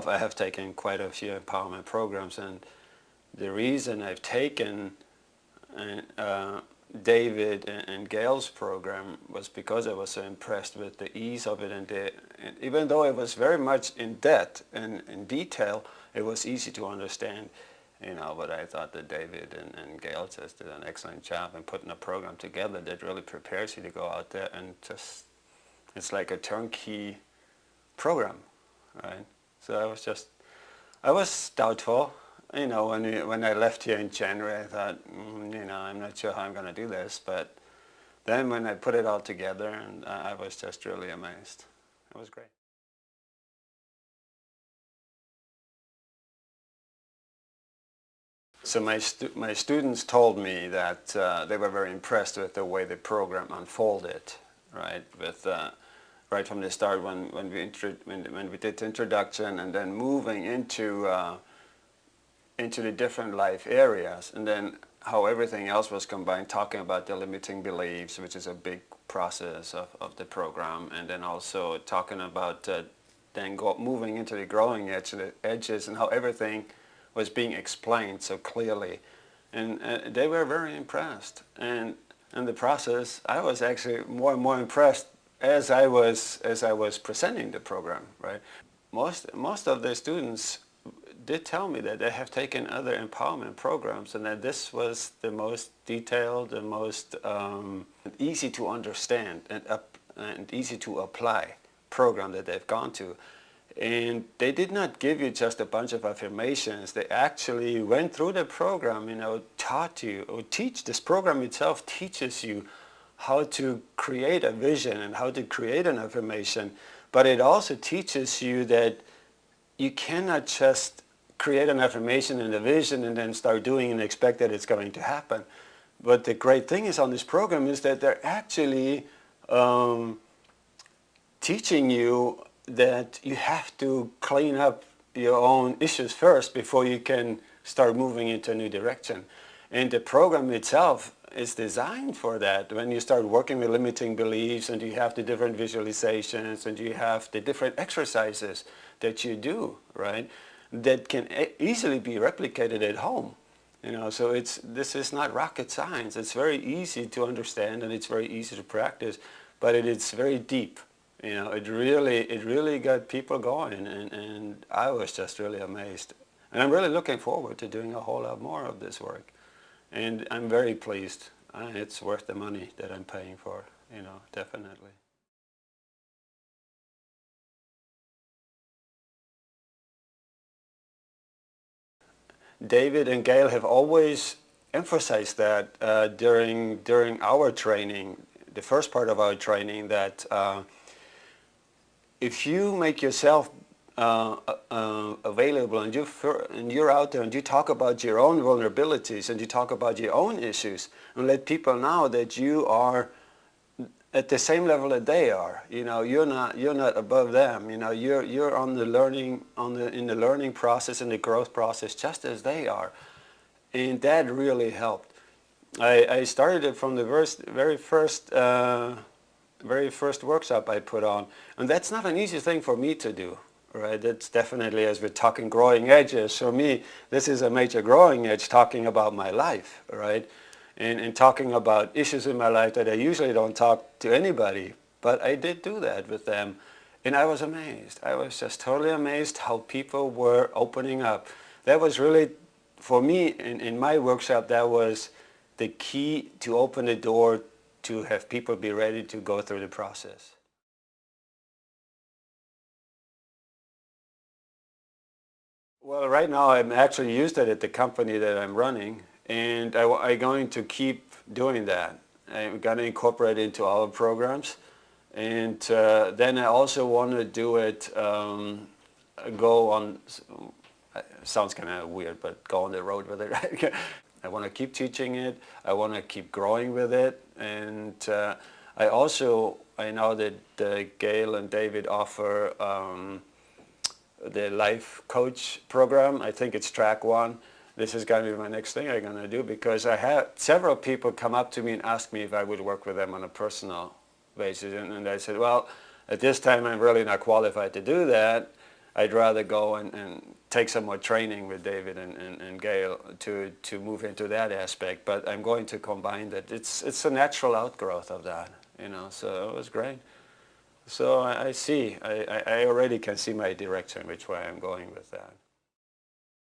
myself, I have taken quite a few empowerment programs, and the reason I've taken David and Gail's program was because I was so impressed with the ease of it, and even though it was very much in depth and in detail, it was easy to understand. But I thought that David and Gail just did an excellent job in putting a program together that really prepares you to go out there and just, it's like a turnkey program, right? So I was doubtful. When I left here in January, I thought, I'm not sure how I'm going to do this. But then when I put it all together, and I was just really amazed. It was great. So my students told me that they were very impressed with the way the program unfolded, right? With right from the start when we did the introduction, and then moving into the different life areas, and then how everything else was combined, talking about the limiting beliefs, which is a big process of the program, and then also talking about moving into the growing edges, and how everything was being explained so clearly. And they were very impressed. And in the process, I was actually more and more impressed as I was presenting the program, right? Most of the students did tell me that they have taken other empowerment programs, and that this was the most detailed, the most easy to understand and easy to apply program that they've gone to. And they did not give you just a bunch of affirmations. They actually went through the program, taught you, or this program itself teaches you how to create a vision and how to create an affirmation. But it also teaches you that you cannot just create an affirmation and a vision and then start doing and expect that it's going to happen. But the great thing is on this program is that they're actually teaching you that you have to clean up your own issues first before you can start moving into a new direction. And the program itself is designed for that. When you start working with limiting beliefs, and you have the different visualizations, and you have the different exercises that you do, right, that can easily be replicated at home. So this is not rocket science. It's very easy to understand, and it's very easy to practice, but it's very deep. It really got people going, and I was just really amazed. And I'm really looking forward to doing a whole lot more of this work. And I'm very pleased. It's worth the money that I'm paying for, definitely. David and Gail have always emphasized that during our training, the first part of our training, that if you make yourself available, and you're out there and you talk about your own vulnerabilities and you talk about your own issues, and let people know that you are at the same level that they are. You're not above them. You're on the learning in the learning process and the growth process just as they are, and that really helped. I started it from the very first workshop I put on, and that's not an easy thing for me to do, right? That's definitely, as we're talking growing edges, for me this is a major growing edge, talking about my life, right? And talking about issues in my life that I usually don't talk to anybody, but I did do that with them, and I was amazed. I was just totally amazed how people were opening up. That was really, for me, in my workshop, that was the key to open the door to have people be ready to go through the process. Well, right now I'm actually used it at the company that I'm running, and I'm going to keep doing that. I'm going to incorporate it into our programs, and then I also want to do it, go on, sounds kind of weird, but go on the road with it, right? I want to keep teaching it, I want to keep growing with it, and I know that Gail and David offer the life coach program. I think it's track 1. This is going to be my next thing I'm going to do, because I had several people come up to me and ask me if I would work with them on a personal basis, and I said, well, at this time I'm really not qualified to do that. I'd rather go and take some more training with David and Gail to move into that aspect. But I'm going to combine that. It's a natural outgrowth of that, you know. So it was great. So I see. I already can see my direction, which way I'm going with that.